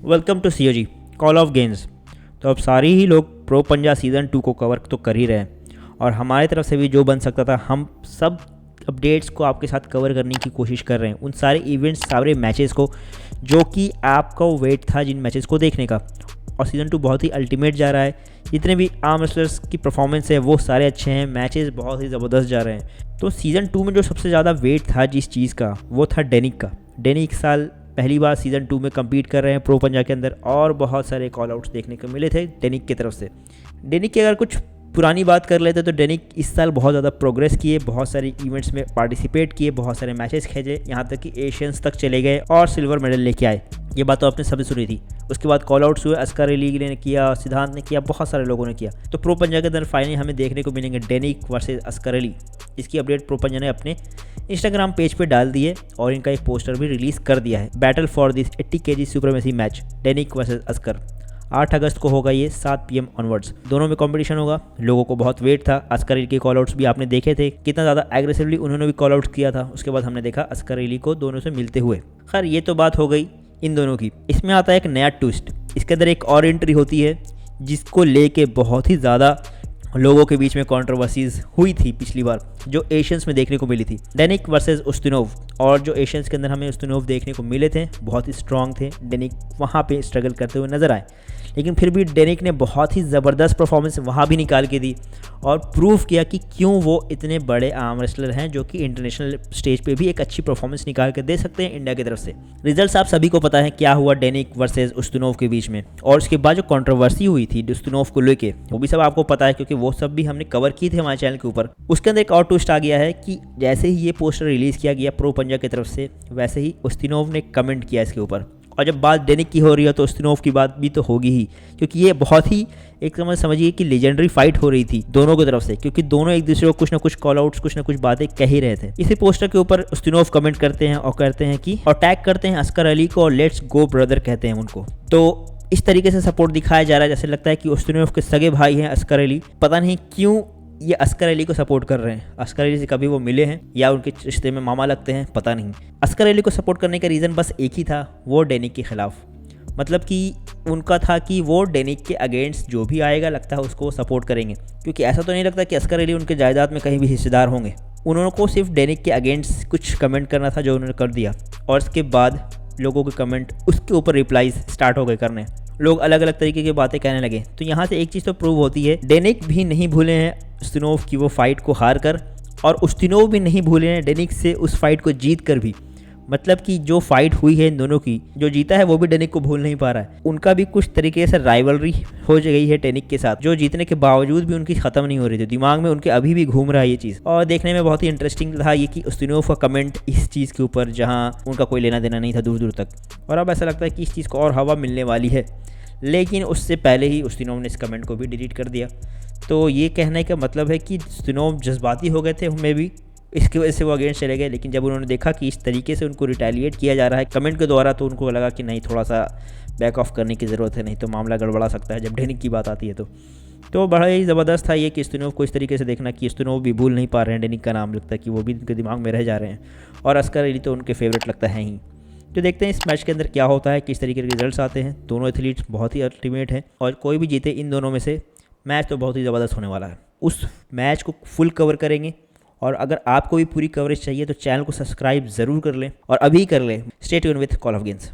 Welcome to COG call of games. तो अब सारे ही लोग प्रो पंजा सीज़न 2 को कवर तो कर ही रहे हैं और हमारी तरफ से भी जो बन सकता था हम सब अपडेट्स को आपके साथ कवर करने की कोशिश कर रहे हैं, उन सारे इवेंट्स, सारे मैचेस को जो कि आपका वेट था जिन मैचेस को देखने का। और सीज़न 2 बहुत ही अल्टीमेट जा रहा है, जितने भी आर्म रेसलर्स की परफॉर्मेंस है वो सारे अच्छे हैं, मैचेस बहुत ही ज़बरदस्त जा रहे हैं। तो सीज़न 2 में जो सबसे ज़्यादा वेट था जिस चीज़ का, वो था डेनिक का। डेनिक साल पहली बार सीज़न 2 में compete कर रहे हैं प्रो पंजा के अंदर और बहुत सारे कॉल आउट्स देखने को मिले थे डेनिक की तरफ से। डेनिक की अगर कुछ पुरानी बात कर लेते तो डेनिक इस साल बहुत ज़्यादा प्रोग्रेस किए, बहुत सारे इवेंट्स में पार्टिसिपेट किए, बहुत सारे मैचेस खेले, यहाँ तक कि एशियंस तक चले गए और सिल्वर मेडल लेके आए। ये बात तो आपने सभी सुनी थी। उसके बाद कॉल आउट्स हुए, अस्कर अली ने किया, सिद्धांत ने किया, बहुत सारे लोगों ने किया। तो प्रो पंजा के अंदर फाइनली हमें देखने को मिलेंगे डेनिक वर्सेस अस्कर अली। इसकी अपडेट प्रो पंजा ने अपने इंस्टाग्राम पेज पे डाल दी है और इनका एक पोस्टर भी रिलीज़ कर दिया है। Battle for this 80 kg supremacy match डेनिक वर्सेस अस्कर 8 अगस्त को होगा ये 7 PM ऑनवर्ड्स। दोनों में कंपटीशन होगा। लोगों को बहुत वेट था। अस्कर अली के कॉल आउट्स भी आपने देखे थे, कितना ज़्यादा एग्रेसिवली उन्होंने भी कॉल आउट किया था। उसके बाद हमने देखा अस्कर अली को दोनों से मिलते हुए। खैर ये तो बात हो गई इन दोनों की। इसमें आता है एक नया ट्विस्ट। इसके अंदर एक और एंट्री होती है जिसको लेके बहुत ही ज़्यादा लोगों के बीच में कंट्रोवर्सीज हुई थी पिछली बार, जो एशियंस में देखने को मिली थी। डेनिक वर्सेस उस्तिनोव, और जो एशियंस के अंदर हमें उस्तिनोव देखने को मिले थे बहुत ही स्ट्रांग थे। डेनिक वहाँ पे स्ट्रगल करते हुए नजर आए, लेकिन फिर भी डेनिक ने बहुत ही ज़बरदस्त परफॉर्मेंस वहाँ भी निकाल के दी और प्रूव किया कि क्यों वो इतने बड़े आर्म रेसलर हैं जो कि इंटरनेशनल स्टेज पे भी एक अच्छी परफॉर्मेंस निकाल के दे सकते हैं इंडिया की तरफ से। रिजल्ट्स आप सभी को पता है क्या हुआ डेनिक वर्सेस उस्तिनोव के बीच में, और उसके बाद जो कंट्रोवर्सी हुई थी उस्तिनोव को लेके वो भी सब आपको पता है, क्योंकि वो सब भी हमने कवर की थी हमारे चैनल के ऊपर। उसके अंदर एक और ट्विस्ट आ गया है कि जैसे ही ये पोस्टर रिलीज़ किया गया प्रो पंजा की तरफ से, वैसे ही उस्तिनोव ने कमेंट किया इसके ऊपर। और जब बात डेनिक की हो रही है तो उस्तिनोव की बात भी तो होगी ही, क्योंकि ये बहुत ही एक समझिए कि लेजेंडरी फाइट हो रही थी दोनों की तरफ से, क्योंकि दोनों एक दूसरे को कुछ ना कुछ कॉल आउट्स, कुछ ना कुछ बातें कह ही रहे थे। इसी पोस्टर के ऊपर उस्तिनोव कमेंट करते हैं और कहते हैं कि और टैग करते हैं अस्कर अली को और लेट्स गो ब्रदर कहते हैं उनको। तो इस तरीके से सपोर्ट दिखाया जा रहा है, जैसे लगता है कि उस्तिनोव के सगे भाई हैं अस्कर अली। पता नहीं क्यों ये अस्कर अली को सपोर्ट कर रहे हैं। अस्कर अली से कभी वो मिले हैं या उनके रिश्ते में मामा लगते हैं, पता नहीं। अस्कर अली को सपोर्ट करने का रीज़न बस एक ही था, वो डेनिक के खिलाफ। मतलब कि उनका था कि वो डेनिक के अगेंस्ट जो भी आएगा लगता है उसको सपोर्ट करेंगे, क्योंकि ऐसा तो नहीं लगता कि अस्कर अली उनके जायदाद में कहीं भी हिस्सेदार होंगे। उन्होंने को सिर्फ डेनिक के अगेंस्ट कुछ कमेंट करना था जो उन्होंने कर दिया, और उसके बाद लोगों के कमेंट उसके ऊपर रिप्लाईज स्टार्ट हो गए करने। लोग अलग अलग तरीके की बातें कहने लगे। तो यहाँ से एक चीज़ तो प्रूव होती है, डेनिक भी नहीं भूले हैं उस्तिनोव की वो फाइट को हार कर, और उस्तिनोव भी नहीं भूले हैं डेनिक से उस फाइट को जीत कर भी। मतलब कि जो फाइट हुई है इन दोनों की, जो जीता है वो भी डेनिक को भूल नहीं पा रहा है। उनका भी कुछ तरीके से राइवलरी हो गई है डेनिक के साथ, जो जीतने के बावजूद भी उनकी ख़त्म नहीं हो रही थी। दिमाग में उनके अभी भी घूम रहा है ये चीज़। और देखने में बहुत ही इंटरेस्टिंग था ये कि उस्तिनोव का कमेंट इस चीज़ के ऊपर जहाँ उनका कोई लेना देना नहीं था दूर दूर तक, और अब ऐसा लगता है कि इस चीज़ को और हवा मिलने वाली है। लेकिन उससे पहले ही उस्तिनोव ने इस कमेंट को भी डिलीट कर दिया। तो ये कहने का मतलब है कि उस्तिनोव जज्बाती हो गए थे, हमें भी इसकी वजह से वो अगेंस्ट चले गए। लेकिन जब उन्होंने देखा कि इस तरीके से उनको रिटेलिएट किया जा रहा है कमेंट के द्वारा, तो उनको लगा कि नहीं, थोड़ा सा बैक ऑफ करने की ज़रूरत है, नहीं तो मामला गड़बड़ा सकता है जब डेनिक की बात आती है। तो बड़ा ही ज़बरदस्त था ये कि उस्तिनोव को इस तरीके से देखना कि उस्तिनोव भी भूल नहीं पा रहे हैं डेनिक का नाम, लगता है कि वो भी उनके दिमाग में रह जा रहे हैं, और अस्कर अली तो उनके फेवरेट लगता है ही। तो देखते हैं इस मैच के अंदर क्या होता है, किस तरीके के रिजल्ट्स आते हैं। दोनों एथलीट्स बहुत ही अल्टीमेट हैं और कोई भी जीते इन दोनों में से, मैच तो बहुत ही ज़बरदस्त होने वाला है। उस मैच को फुल कवर करेंगे, और अगर आपको भी पूरी कवरेज चाहिए तो चैनल को सब्सक्राइब ज़रूर कर लें, और अभी कर लें। Stay tune with call of games.